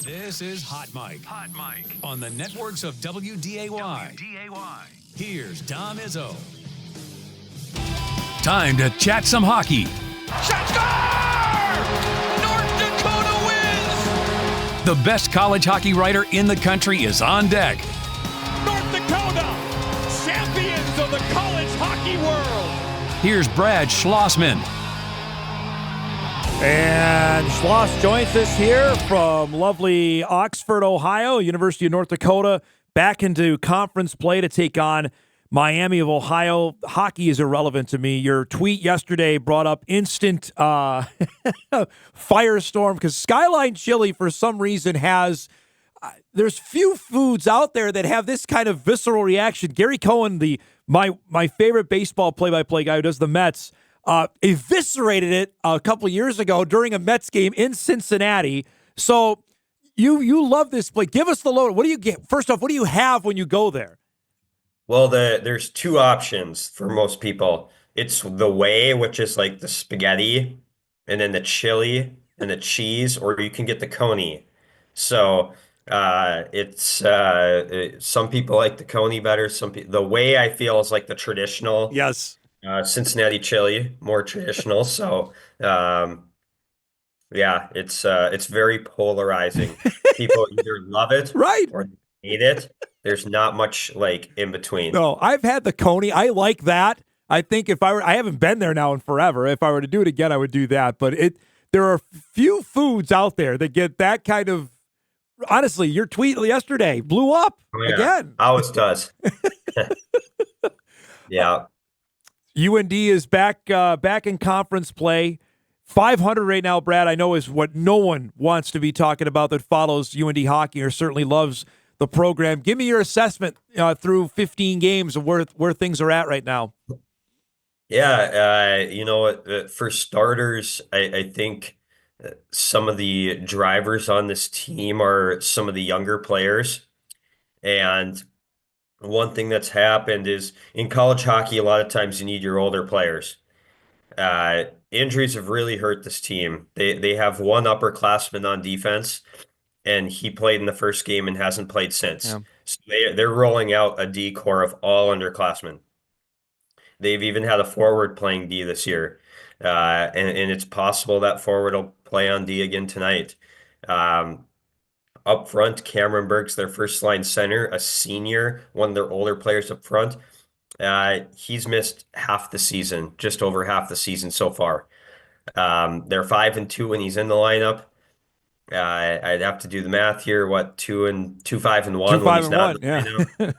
This is Hot Mike. Hot Mike. On the networks of WDAY. Here's Dom Izzo. Time to chat some hockey. Shot score! North Dakota wins! The best college hockey writer in the country is on deck. North Dakota, champions of the college hockey world! Here's Brad Schlossman. And Schloss joins us here from lovely Oxford, Ohio, University of North Dakota, back into conference play to take on Miami of Ohio. Hockey is irrelevant to me. Your tweet yesterday brought up instant firestorm because Skyline Chili, for some reason, has there's few foods out there that have this kind of visceral reaction. Gary Cohen, my favorite baseball play-by-play guy who does the Mets, eviscerated it a couple of years ago during a Mets game in Cincinnati. So you love this play. Give us the load. What do you get? First off, what do you have when you go there? Well, there's two options for most people. It's the whey, which is like the spaghetti, and then the chili and the cheese, or you can get the coney. So some people like the coney better. The whey I feel is like the traditional. Yes. Cincinnati chili, more traditional. So, yeah, it's very polarizing. People either love it right or hate it. There's not much like in between. No, I've had the coney. I like that. I think I haven't been there now in forever. If I were to do it again, I would do that. But there are few foods out there that get that kind of. Honestly, your tweet yesterday blew up again. Always does. Yeah. UND is back in conference play. 500 right now, Brad, I know is what no one wants to be talking about that follows UND hockey or certainly loves the program. Give me your assessment through 15 games of where things are at right now. Yeah, for starters, I think some of the drivers on this team are some of the younger players. And one thing that's happened is in college hockey, a lot of times you need your older players. Injuries have really hurt this team. They have one upperclassman on defense, and he played in the first game and hasn't played since. Yeah. So they're rolling out a D core of all underclassmen. They've even had a forward playing D this year, and it's possible that forward will play on D again tonight. Up front, Cameron Burke's their first line center, a senior, one of their older players up front. He's missed half the season, just over half the season so far. They're 5-2 when he's in the lineup. I'd have to do the math here. What 2-5-1 when he's not in the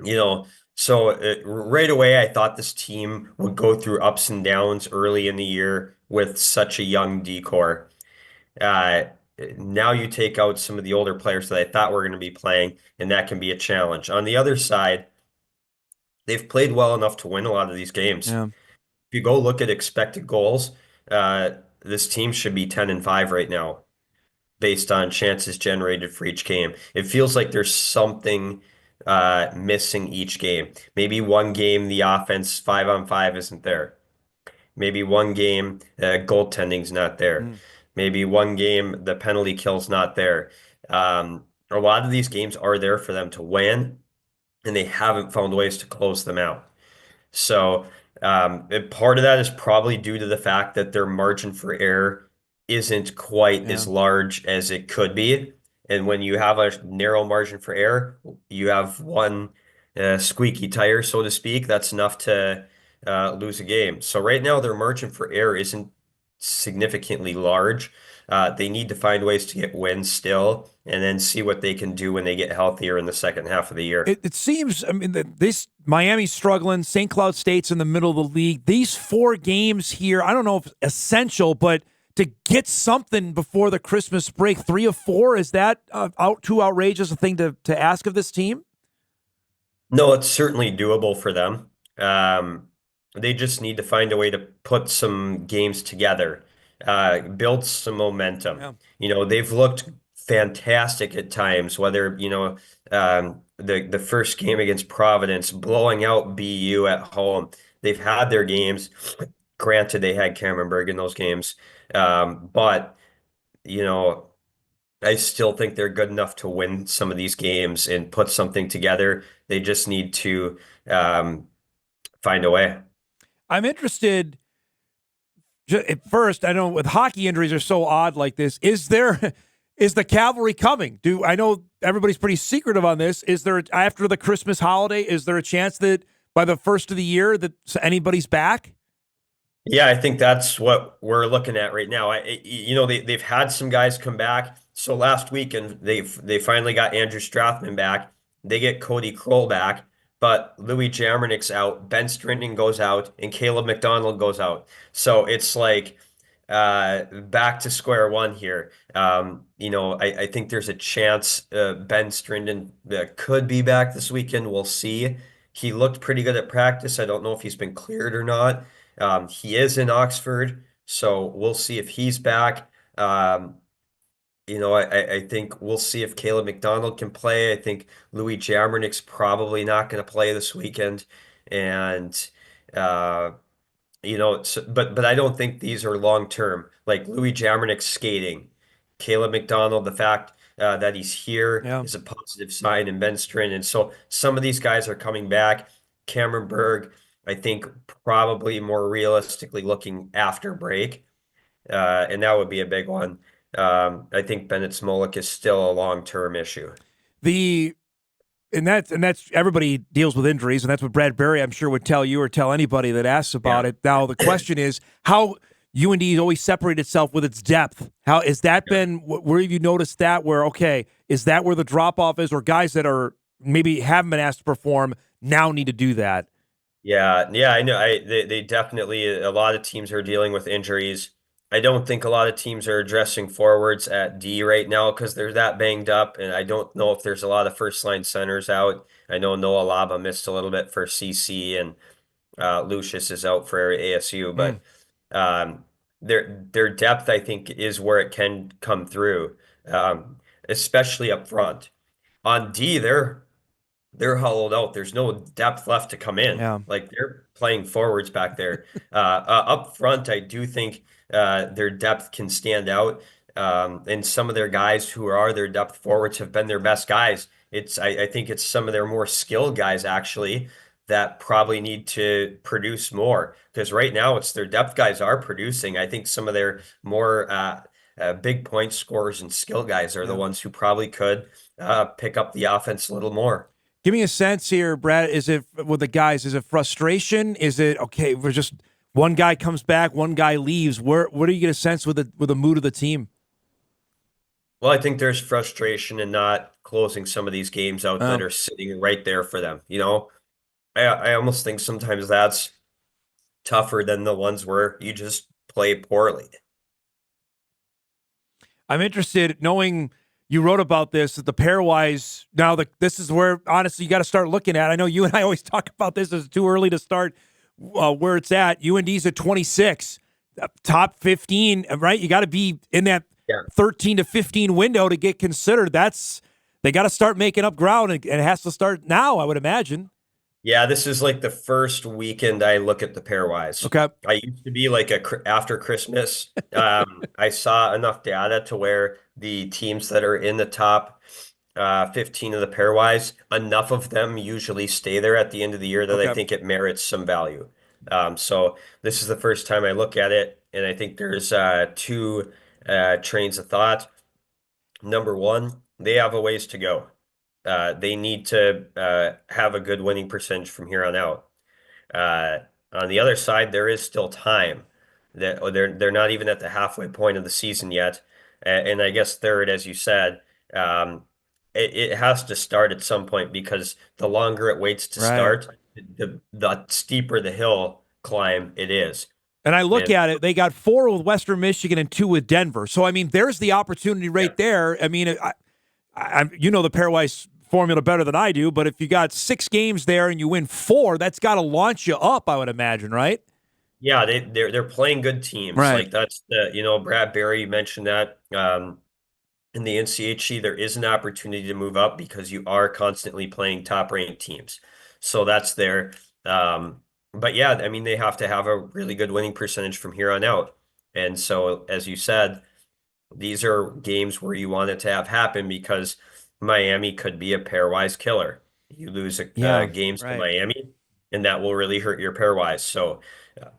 lineup. So right away, I thought this team would go through ups and downs early in the year with such a young D-core. Now you take out some of the older players that I thought were going to be playing, and that can be a challenge. On the other side, they've played well enough to win a lot of these games. Yeah. If you go look at expected goals, this team should be 10-5 right now based on chances generated for each game. It feels like there's something missing each game. Maybe one game, the offense 5-on-5 isn't there. Maybe one game, goaltending's not there. Maybe one game, the penalty kill's not there. A lot of these games are there for them to win, and they haven't found ways to close them out. So part of that is probably due to the fact that their margin for error isn't quite as large as it could be. And when you have a narrow margin for error, you have one squeaky tire, so to speak, that's enough to lose a game. So right now, their margin for error isn't significantly large. They need to find ways to get wins still, and then see what they can do when they get healthier in the second half of the year. It seems, I mean, this Miami's struggling. St. Cloud State's in the middle of the league. These 4 games here, I don't know if essential, but to get something before the Christmas break, 3 of 4, is that too outrageous a thing to ask of this team? No, it's certainly doable for them. They just need to find a way to put some games together, build some momentum. Yeah. They've looked fantastic at times, whether, the first game against Providence, blowing out BU at home. They've had their games. Granted, they had Cameron Burke in those games. But, I still think they're good enough to win some of these games and put something together. They just need to um, find a way. I'm interested. At first, I know with hockey injuries are so odd like this. Is there is the cavalry coming? Do I know everybody's pretty secretive on this? Is there after the Christmas holiday? Is there a chance that by the first of the year that anybody's back? Yeah, I think that's what we're looking at right now. They've had some guys come back. So last weekend they finally got Andrew Strathman back. They get Cody Kroll back, but Louis Jamernick's out, Ben Strinden goes out, and Caleb McDonald goes out. So it's like back to square one here. I think there's a chance Ben Strinden could be back this weekend. We'll see. He looked pretty good at practice. I don't know if he's been cleared or not. He is in Oxford, so we'll see if he's back. I think we'll see if Caleb McDonald can play. I think Louis Jamernick's probably not going to play this weekend, and uh, but I don't think these are long term. Like Louis Jamernick's skating, Caleb McDonald, the fact that he's here Yeah. is a positive sign, and Ben Strin, and so some of these guys are coming back. Cameron Berg, I think probably more realistically looking after break, and that would be a big one. I think Bennett Smolik is still a long-term issue. The and that's everybody deals with injuries, and that's what Brad Berry, I'm sure, would tell you or tell anybody that asks about Yeah. it. Now the question is how UND has always separated itself with its depth. How has that been? Where have you noticed that? Where is that where the drop off is, or guys that are maybe haven't been asked to perform now need to do that? Yeah, I know. They definitely a lot of teams are dealing with injuries. I don't think a lot of teams are addressing forwards at D right now because they're that banged up, and I don't know if there's a lot of first line centers out. I know Noah Laba missed a little bit for CC, and Lucius is out for ASU, Mm, but um, their depth I think is where it can come through, especially up front. On D, they're hollowed out. There's no depth left to come in. yeah. Like they're playing forwards back there. Up front, I do think their depth can stand out. And some of their guys who are their depth forwards have been their best guys. I think it's some of their more skilled guys actually that probably need to produce more because right now it's their depth guys are producing. I think some of their more big point scorers and skill guys are the Yeah. ones who probably could pick up the offense a little more. Give me a sense here, Brad. Is it with the guys? Is it frustration? Is it okay? We're just one guy comes back, one guy leaves. Where do you get a sense with the mood of the team? Well, I think there's frustration in not closing some of these games out that Um, are sitting right there for them. I almost think sometimes that's tougher than the ones where you just play poorly. I'm interested knowing you wrote about this that the pairwise now this is where honestly you got to start looking at. I know you and I always talk about this as too early to start where it's at. UND's at 26, top 15, right? You got to be in that Yeah. 13 to 15 window to get considered. They got to start making up ground, and it has to start now, I would imagine. Yeah, this is like the first weekend I look at the pairwise. Okay. I used to be like after Christmas. I saw enough data to where the teams that are in the top 15 of the pairwise, enough of them usually stay there at the end of the year that I Okay. think it merits some value. So this is the first time I look at it, and I think there's two trains of thought. Number one, they have a ways to go. They need to have a good winning percentage from here on out. Uh, on the other side, there is still time. They're not even at the halfway point of the season yet. And I guess third, as you said, um, it has to start at some point because the longer it waits to Right. start, the steeper the hill climb it is. And I look And at it, they got 4 with Western Michigan and 2 with Denver. So, I mean, there's the opportunity right yeah. there. I mean, you know the pairwise formula better than I do, but if you got 6 games there and you win 4, that's got to launch you up, I would imagine, right? Yeah, they're playing good teams. Right. Like that's Brad Berry mentioned that in the NCHC there is an opportunity to move up because you are constantly playing top ranked teams. So that's there. But yeah, I mean they have to have a really good winning percentage from here on out. And so as you said, these are games where you want it to have happen because Miami could be a pairwise killer. You lose Yeah, games to right. Miami, and that will really hurt your pairwise. So, uh,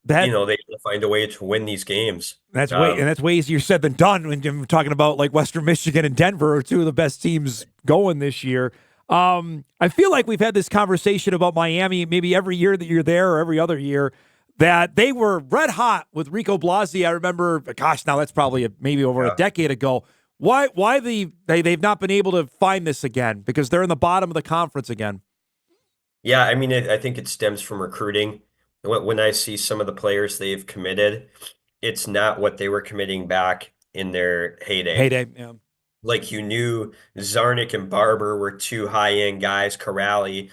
That they have to find a way to win these games. that's way easier said than done when you're talking about like Western Michigan and Denver are two of the best teams going this year. I feel like we've had this conversation about Miami maybe every year that you're there or every other year that they were red hot with Rico Blasi. I remember, gosh, now that's probably maybe over a decade ago. Why they've not been able to find this again because they're in the bottom of the conference again. Yeah, I mean, I think it stems from recruiting. When I see some of the players they've committed, it's not what they were committing back in their heyday. Heyday, yeah. Like you knew Zarnik and Barber were two high-end guys, Corrali,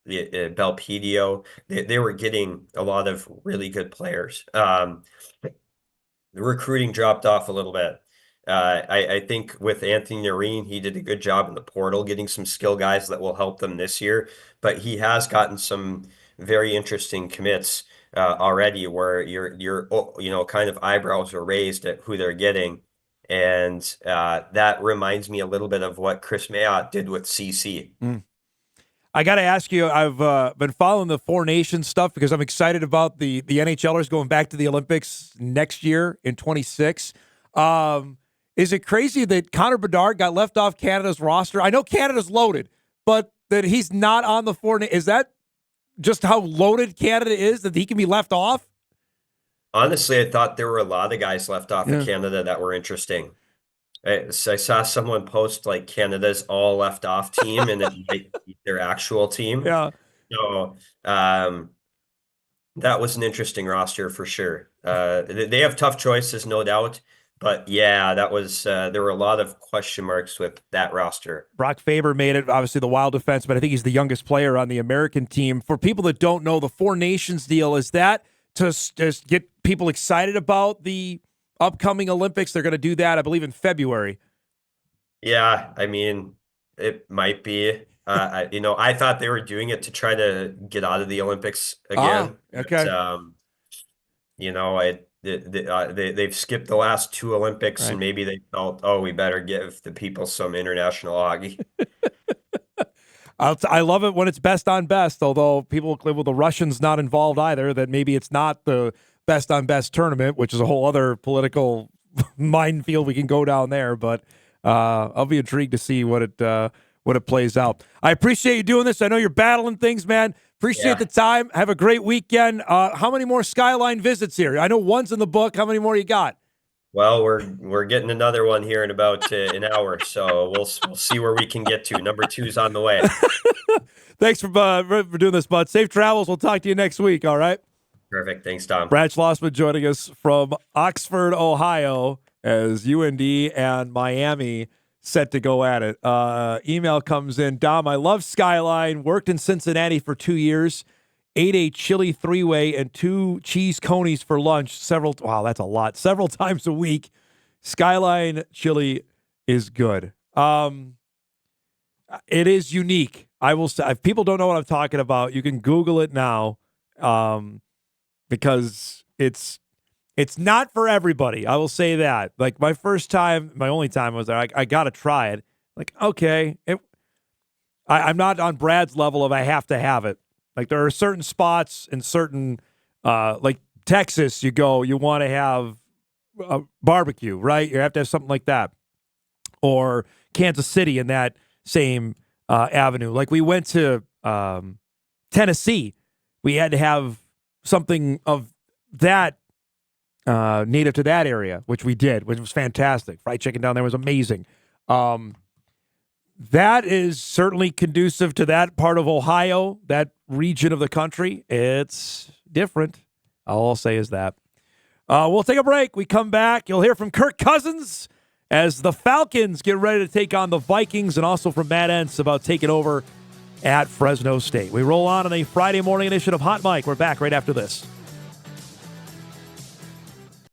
Belpedio. They were getting a lot of really good players. The recruiting dropped off a little bit. I think with Anthony Noreen, he did a good job in the portal, getting some skill guys that will help them this year. But he has gotten some very interesting commits already, where your kind of eyebrows are raised at who they're getting, and that reminds me a little bit of what Chris Mayotte did with CC. I got to ask you, I've been following the Four Nations stuff because I'm excited about the NHLers going back to the Olympics next year in 26. Is it crazy that Connor Bedard got left off Canada's roster? I know Canada's loaded, but that he's not on the Four Nations. Is that just how loaded Canada is that he can be left off? Honestly, I thought there were a lot of guys left off of Canada that were interesting. I saw someone post like Canada's all left off team and it might be their actual team. Yeah. So that was an interesting roster for sure. They have tough choices, no doubt. But yeah, that was there were a lot of question marks with that roster. Brock Faber made it, obviously the Wild defense, but I think he's the youngest player on the American team. For people that don't know, the Four Nations deal, is that to just get people excited about the upcoming Olympics? They're going to do that, I believe, in February. Yeah, I mean, it might be. I thought they were doing it to try to get out of the Olympics again. Okay. But, they've skipped the last two Olympics, Right. and maybe they felt, oh, we better give the people some international hockey. I love it when it's best on best, although people claim, well, the Russians not involved either, that maybe it's not the best on best tournament, which is a whole other political minefield we can go down there. But I'll be intrigued to see what it plays out. I appreciate you doing this. I know you're battling things, man. Appreciate the time. Have a great weekend. How many more Skyline visits here? I know one's in the book. How many more you got? Well, we're getting another one here in about an hour, so we'll see where we can get to. Number 2's on the way. Thanks for doing this, bud. Safe travels. We'll talk to you next week. All right. Perfect. Thanks, Dom. Brad Schlossman joining us from Oxford, Ohio, as UND and Miami set to go at it. Email comes in. Dom, I love Skyline. Worked in Cincinnati for 2 years. Ate a chili three-way and 2 cheese conies for lunch that's a lot. Several times a week. Skyline chili is good. It is unique. I will say, if people don't know what I'm talking about, you can Google it now, because it's not for everybody. I will say that. Like my only time I was there, I got to try it. Like, okay. I'm not on Brad's level of I have to have it. Like there are certain spots in certain, like Texas, you want to have a barbecue, right? You have to have something like that. Or Kansas City in that same avenue. Like we went to Tennessee. We had to have something of that native to that area, which we did, which was fantastic. Fried chicken down there was amazing. That is certainly conducive to that part of Ohio, that region of the country. It's different. All I'll say is that. We'll take a break. We come back. You'll hear from Kirk Cousins as the Falcons get ready to take on the Vikings, and also from Matt Entz about taking over at Fresno State. We roll on a Friday morning edition of Hot Mike. We're back right after this.